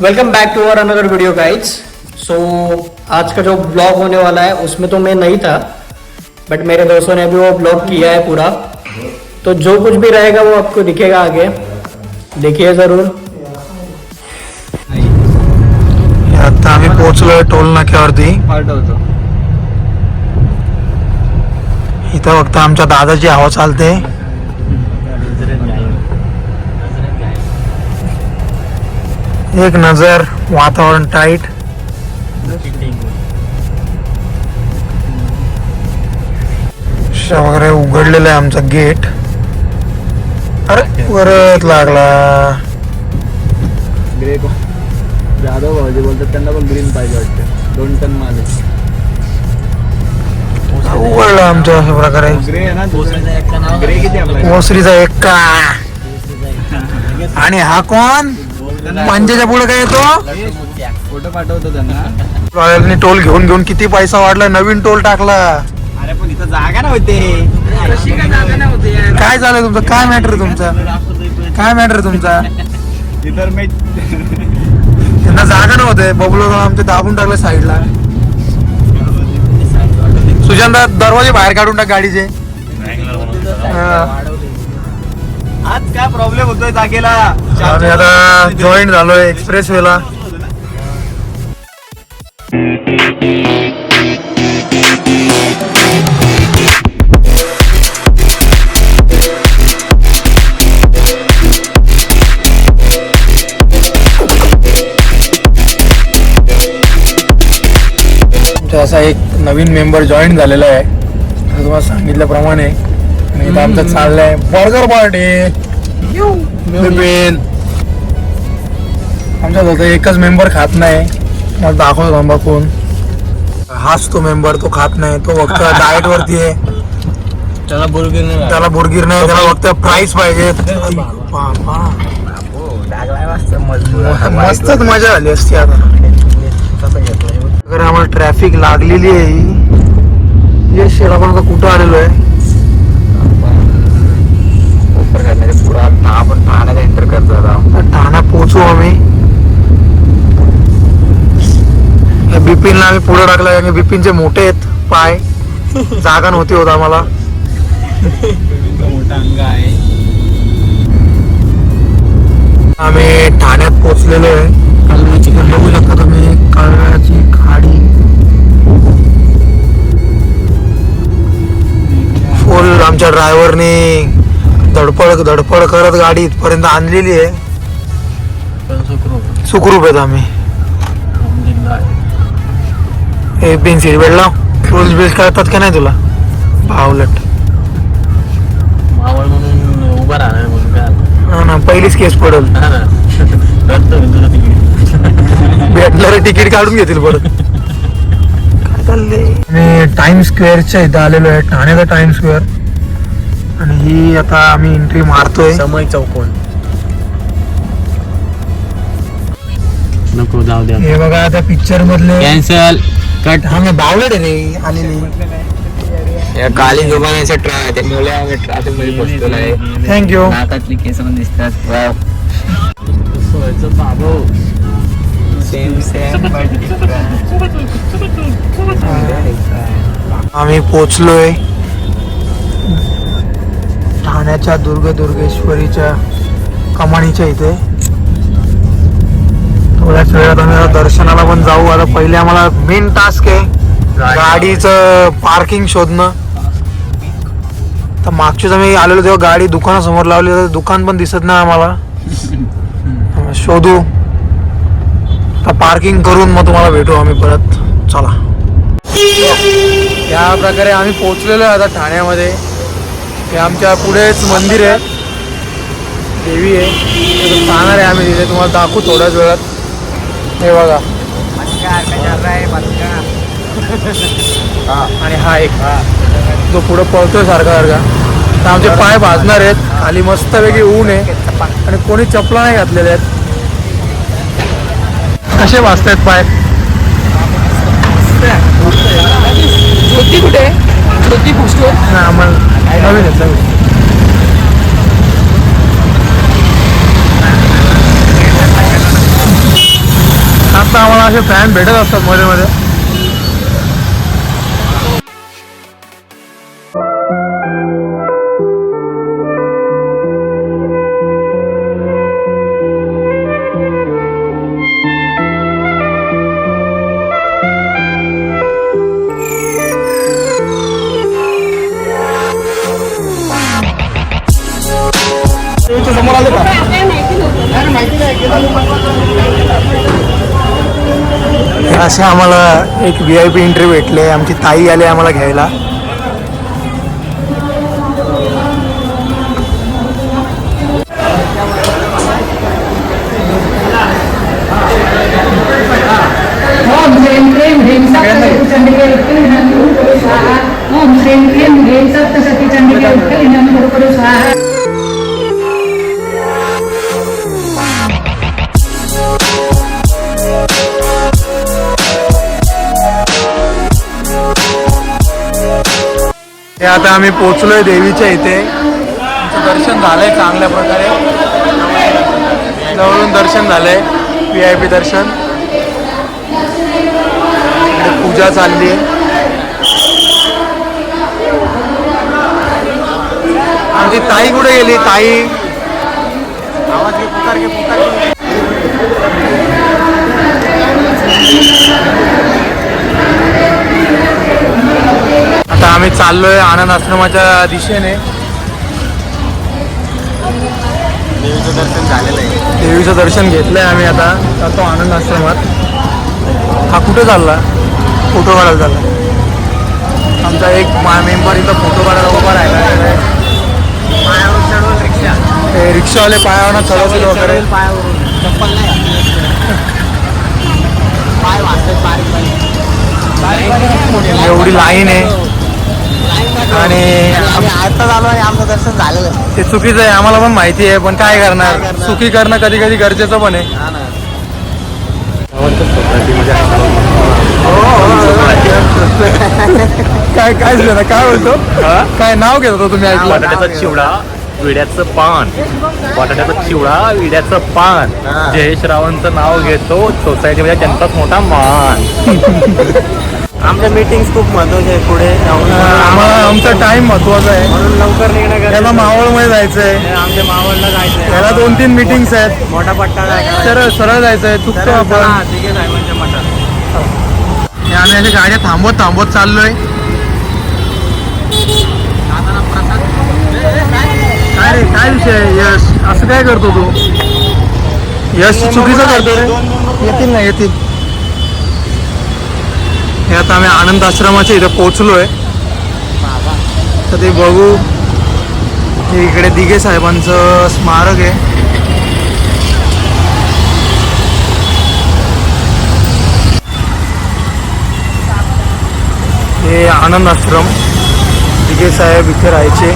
Welcome back to our another video guys. So आज का जो ब्लॉग होने वाला है उसमें तो मैं नहीं था, बट मेरे दोस्तों ने अभी वो ब्लॉग किया है पूरा, तो जो कुछ भी रहेगा वो आपको दिखेगा आगे, देखिए जरूर। आता आम्ही पोहोचलोय टोल नाक्यावरती। इथं फक्त आमच्या दादाची हवा चालते। एक नजर, वातावरण टाइट, वगैरे उघडलेलं आहे आमचा गेट। अरे परत लागला ग्रे को जाधव भाऊजी बोलतात त्यांना पण ग्रीन पाहिजे वाटतं। 2 टन माल उघडलं आमच्या अशा प्रकारे। ग्रे आहे ना, ग्रे किती आपला ओसरीचा एक्का। आणि हा कोण? पंजाच्या पुढे काय येतो? फोटो पाठवतो त्यांना। रॉयलनी टोल घेऊन घेऊन किती पैसा वाढला, नवीन टोल टाकला। अरे पण इथं जागा नव्हते, काय झालं तुमचं? काय मॅटर तुमचा? काय मॅटर तुमचा? इतर मी त्यांना जागा नव्हते, बबलो आमचे दाबून टाकले साईडला। सुशांत दरवाजे बाहेर काढून टाक गाडीचे। आज काय प्रॉब्लेम होतोय जागेला? आम्ही आता जॉईन झालोय एक्सप्रेस वेला। असा एक नवीन मेंबर जॉईन झालेला आहे, तुम्हाला सांगितल्याप्रमाणे। आणि इथं आमचं चाललंय बर्गर पार्टी। आमच्या होतं एकच मेंबर खात नाही, मला दाखवतो थांबा कोण। हाच तो मेंबर, तो खात नाही, तो फक्त डाएट वरती आहे। त्याला बुरगीर नाही, त्याला बुरगीर नाही, त्याला फक्त प्राइस पाहिजे। मस्तच मजा आली असती आता। अगर आम्हाला ट्रॅफिक लागलेली आहे। ये शेड आपण आता कुठं आलेलो आहे? आपण ठाण्याला एंटर करतो आता। ठाण्यात पोहोचू आम्ही। बिपिनला आम्ही पुढे टाकला, कारण बिपिनचे मोठे आहेत पाय, जागा नव्हती होत आम्हाला। मोठा अंग आहे। आम्ही ठाण्यात पोहोचलेलो आहे। कालव्याची बघू शकता तुम्ही, कालव्याची खाडी फुल। आमच्या ड्रायव्हरने धडपड करत गाडी इथपर्यंत आणलेली आहे। सुखरूप आहेत आम्ही। पिन सीट बेल्ट लाव। रूल्स बिल्स कळतात का नाही तुला? भावलट मावळ म्हणून उभा राहणार म्हणून काय? हा ना, पहिलीच केस पडल। भेटणारे तिकीट काढून घेतील परत। काय चाललंय? आम्ही टाइम स्क्वेअरच्या इथं आलेलो आहे, ठाण्याचा टाइम स्क्वेअर। आणि ही आता आम्ही एंट्री मारतोय। समय चौकोन नको जाऊ द्या। हे बघा आता पिक्चर मधले कॅन्सल कट। हा मी बावलट आहे रे आलेली। या काली दुकानाचे त्यामुळे आम्ही ट्रॅफिक मध्ये पोहोचलेलो आहे। थँक्यू। नाकातली केस पण दिसतात। बाबू सेम सेम। आम्ही पोचलोय ठाण्याच्या दुर्गेश्वरीच्या कमानीच्या इथे। थोड्याच वेळात आम्ही आता दर्शनाला पण जाऊ। आता पहिले आम्हाला मेन टास्क आहे गाडीचं पार्किंग शोधणं। तर मागच्याच आम्ही आलेलो तेव्हा गाडी दुकानासमोर लावली, तर दुकान पण दिसत नाही आम्हाला। शोधू तर पार्किंग करून मग तुम्हाला भेटू आम्ही परत। चला, या प्रकारे आम्ही पोहोचलेलो आहे आता ठाण्यामध्ये। हे आमच्या पुढेच मंदिर आहे, देवी आहे, जाणार आहे आम्ही तिथे, तुम्हाला दाखवू थोड्याच वेळात। हे बघा, आणि हा एक जो पुढे पळतोय सारखा तर आमचे पाय भाजणार आहेत। खाली मस्तपैकी ऊन आहे आणि कोणी चपला नाही घातलेले आहेत। कसे भाजतायत पाय? ज्योती कुठे? ज्योती पुष्टो ना, आम्हाला नवीन आहेत नवीन। फक्त आम्हाला असे फॅन भेटत असतात मध्ये मध्ये. समोर आले का? असे आम्हाला एक VIP एंट्री भेटले. आमची ताई आली आम्हाला घ्यायला. ओम ह्रीं क्लीं ह्रीं सप्तशती चंडिके उत्कली नमः गुरुकुरु स्वाहा. ओम ह्रीं क्लीं ह्रीं सप्तशती चंडिके उत्कली नमः गुरुकुरु स्वाहा. हे आता आम्ही पोचलोय देवीच्या इथे. आमचं दर्शन झालंय चांगल्या प्रकारे. जवळून दर्शन झालंय, VIP दर्शन. इकडे पूजा चालली आहे. आमची ताई कुठे गेली? ताई आवाज घे, पुकार घे, पुकार घे. आता आम्ही चाललोय आनंद आश्रमाच्या दिशेने. देवीचं दर्शन झालेलं आहे. देवीचं दर्शन घेतलंय आम्ही. आता जातो आनंद आश्रमात. हा कुठे चालला? फोटो काढायला चालला. आमचा एक मेंबर इथं फोटो काढायला उभा राहिला. पायावर चढवून रिक्षा. ते रिक्षावाले पायावर चढवतील वगैरे. पायावरून चप्पल नाही पाय वाचतात बारीक बारीक. एवढी लाईन आहे आणि आता झालो आणि आमचं दर्शन झालेलं आहे. ते चुकीचं आहे, आम्हाला पण माहिती आहे, पण काय करणार. चुकी करणं कधी कधी गरजेचं पण आहे. काय काय झालं? काय बोलतो? काय नाव घेत होतो तुम्ही? ऐकलं? बटाट्याचा चिवडा विड्याचं पान. बटाट्याचा चिवडा विड्याचं पान. जयेश रावांचं नाव घेतो सोसायटीमध्ये त्यांचाच मोठा मान. आमच्या मीटिंग खूप महत्वाच्या आहे पुढे जाऊन. आम्हाला आमचा टाइम महत्वाचा आहे. म्हणून लवकर निघणं त्याला मावळमध्ये जायचंय. आमच्या मावळला जायचंय. त्याला 2-3 मीटिंग्स आहेत. मोठा पट्टा जायचा. तर सरळ जायचंय. चुकतो आपण. तिघे साहेबांच्या मठात. आम्ही अशा गाड्या थांबवत थांबवत चाललोय. काय रे, काय विषय आहे? यश असं काय करतो तू? यश चुकीचं करतो रे. येतील ना, येतील. हे आता आम्ही आनंद आश्रमाच्या इथे पोहोचलोय. तर ते बघू. हे इकडे दिघे साहेबांचं स्मारक आहे. हे आनंद आश्रम. दिघे साहेब इथे राहायचे.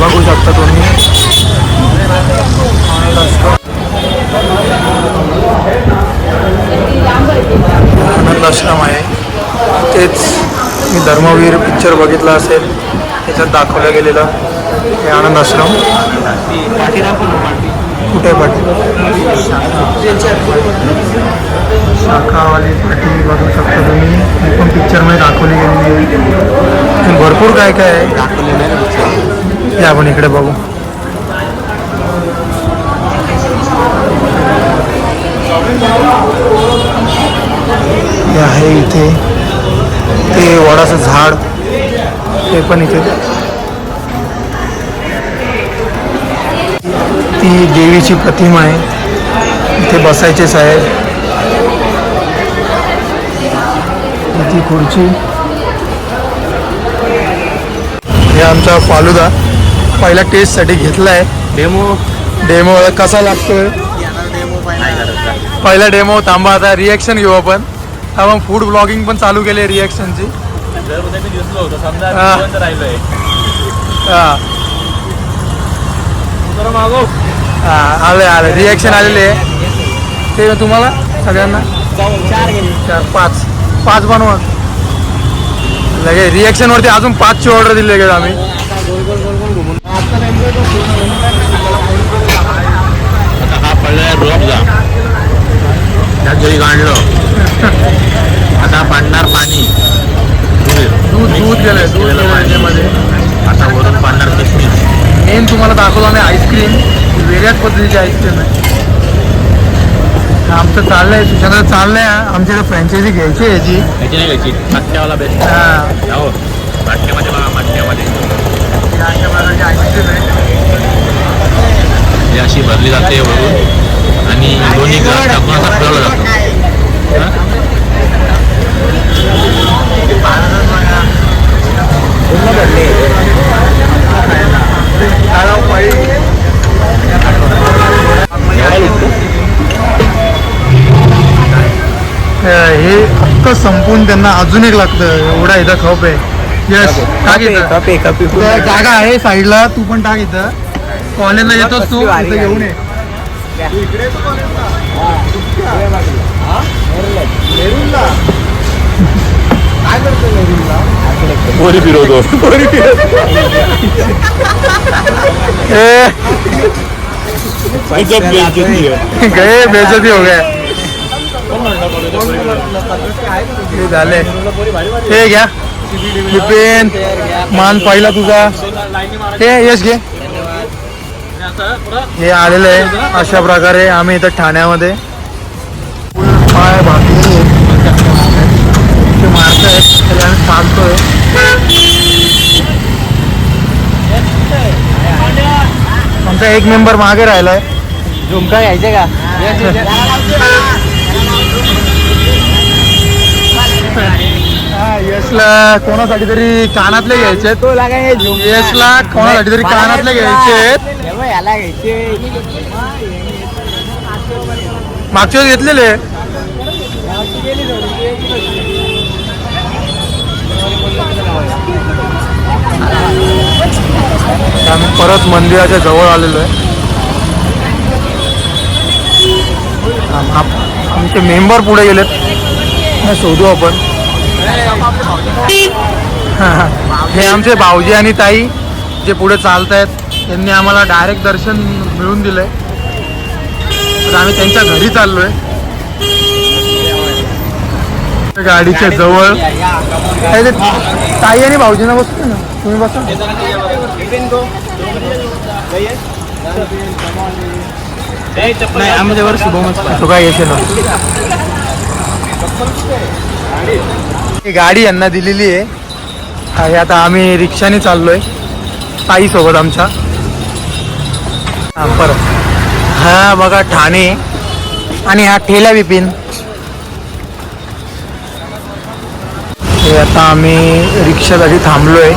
बघू शकता तुम्ही आनंद आश्रम. आनंद आश्रम आहे. तेच मी धर्मवीर पिक्चर बघितला असेल, त्याच्यात दाखवलं गेलेलं हे आनंद आश्रम. कुठे पाठी? शाखावाली पाठी बघू शकता तुम्ही. ही पण पिक्चरमध्ये दाखवली गेलेली आहे. भरपूर काय काय आहे दाखवले नाही. हे आपण इकडे बघू. हे आहे इथे ते वडाचं झाड. ते पण इथे. ती देवीची प्रतिमा आहे. इथे बसायचे साहेब. ती खुर्ची. हे आमचा फालुदा पहिल्या टेस्टसाठी घेतला आहे. डेमो कसा लागतोय? पहिला डेमो. थांबा, आता रिॲक्शन घेऊ आपण. आपण फूड ब्लॉगिंग पण चालू केली आहे रिॲक्शनची. आले रिॲक्शन आलेले आहे ते तुम्हाला सगळ्यांना. 4-5 बनवा लगे. रिॲक्शन वरती अजून 5ची ऑर्डर दिली लगेच आम्ही. जरी काढलं आता पडणार पाणी, दूध गेलंय त्याच्यामध्ये. आता वरून पडणार किसमिस. मेन तुम्हाला दाखवलं आम्ही आईस्क्रीम, वेगळ्याच पद्धतीची आईस्क्रीम आहे. आमचं चाललंय, सुशांत चाललंय आमच्याकडे फ्रँचायझी घ्यायची आहे याची. याची नाही घ्यायची, मटक्यावाला बेस्ट. हा, हो मटक्यामध्ये बघा, मटक्यामध्ये ही अशा प्रकारची आईस्क्रीम आहे. ही अशी भरली जाते वरून आणि दोन्ही ग्लास टाकून असं फिरवलं जातं. हे अख्खं संपून त्यांना अजून एक लागतं, एवढा इथं खप आहे. यस, टाक इथं. जागा आहे साईडला, तू पण टाक इथं. कॉलेजला येतोस तू, इथं घेऊन ये. पोरी फिरवतो. गए बेइज्जती हो गए. हे झाले, हे घ्या विपिन, मान पहिला तुझा. हे यश घे. हे आलेलं आहे अशा प्रकारे. आम्ही इथं ठाण्यामध्ये पाय भाकरी मारतायत, तरी आम्ही चालतोय. आमचा एक मेंबर मागे राहिलाय. झुमका घ्यायचे का? यशला कोणासाठी तरी कानातले घ्यायचे. तो लागाय यशला कोणासाठी तरी कानातले घ्यायचे. याला घ्यायचे. मागच्या वेळेस घेतलेले. आम्ही परत मंदिराच्या जवळ आलेलो आहे. आमचे मेंबर पुढे गेलेत, शोधू आपण. हे आमचे भाऊजी आणि ताई जे पुढे चालत आहेत, त्यांनी आम्हाला डायरेक्ट दर्शन मिळवून दिलंय. तर आम्ही त्यांच्या घरी चाललोय. गाडीच्या जवळ ताई आणि भाऊजींना बसतो ना, तुम्ही बसा. तू काय येशील ना. ही गाडी यांना दिलेली आहे. आणि आता आम्ही रिक्षाने चाललोय ताई सोबत आमच्या. परत हा बघा ठाणे, आणि हा ठेला विपिन. हे आता आम्ही रिक्षासाठी थांबलोय.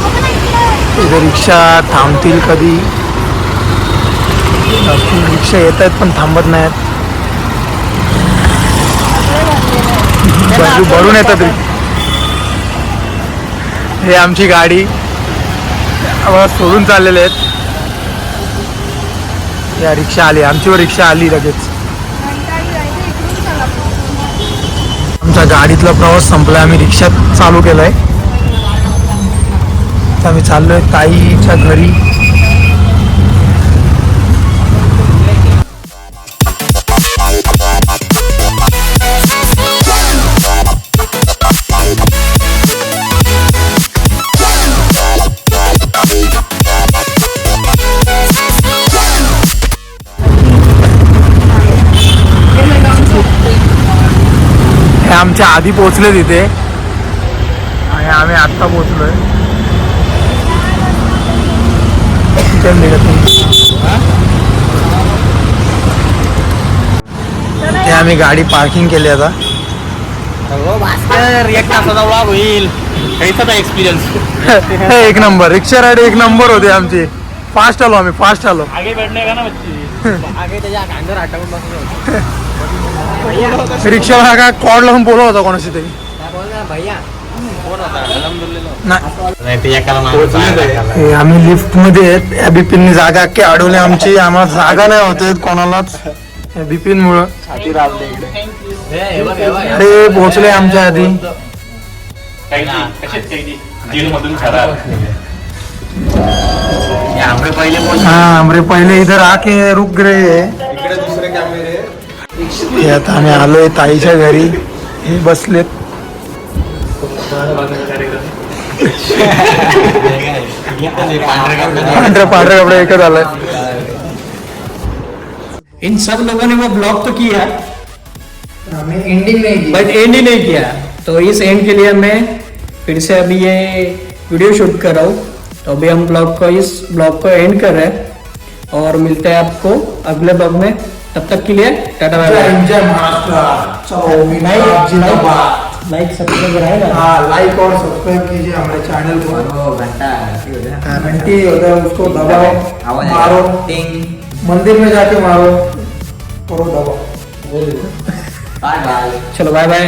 इथे रिक्षा थांबतील कधी. रिक्षा येत आहेत पण थांबत नाहीत. भरून येतात. हे आमची गाडी सोडून चाललेले आहेत. या रिक्षा आली, आमचीवर रिक्षा आली लगेच. आमचा गाडीतला प्रवास संपला, आम्ही रिक्षात चालू केलाय. तर आम्ही चाललोय ताईच्या घरी. आमच्या आधी पोहोचले तिथे आणि आम्ही आत्ता पोहोचलोय. ते आम्ही गाडी पार्किंग केली आता. एक तासाचा व्लॉग होईल. कैसा एक्सपिरियन्स? एक नंबर रिक्षा राईड, एक नंबर होते आमची. फास्ट आलो आम्ही, फास्ट आलो. आगे बैठने का ना बच्ची. आगे त्याच्या कांद्यावर अटकून बसलो. रिक्षाला काय कॉड लावून बोलत होता कोणाशी तरी. भैया हे आम्ही लिफ्ट मध्ये आहेत. या बिपिननी जागा अख्खी अडवली आमची. आम्हाला जागा नाही होते कोणालाच बिपिन मुळे. अरे पोहोचले आमच्या आधी. हमरे पहिले हाँ हमरे पहले इधर आके रुक गए. हे आता आम्ही आलोय ताईच्या घरी. हे बसलेत. पांढरे कपडे एकच आलाय. इन सब लोगों ने वो ब्लॉग तो किया एंडिंग नाही बट एंड ही नहीं किया. तो इस एंड के लिए मैं फिर से अभी ये वीडियो शूट कर रहा हूँ. तो अभी हम इस ब्लॉग को एंड कर रहे हैं और मिलते हैं आपको अगले ब्लॉग में. तब तक के लिए टाटा बाय बाय. जय महाराष्ट्र. चलो विनायक जिंदाबाद. लाइक सब्सक्राइब कराएगा. हाँ, लाइक और सब्सक्राइब कीजिए हमारे चैनल को. घंटी होता है उसको दबाओ, मारो, मंदिर में जाके मारो, करो दबाओ. चलो बाय बाय.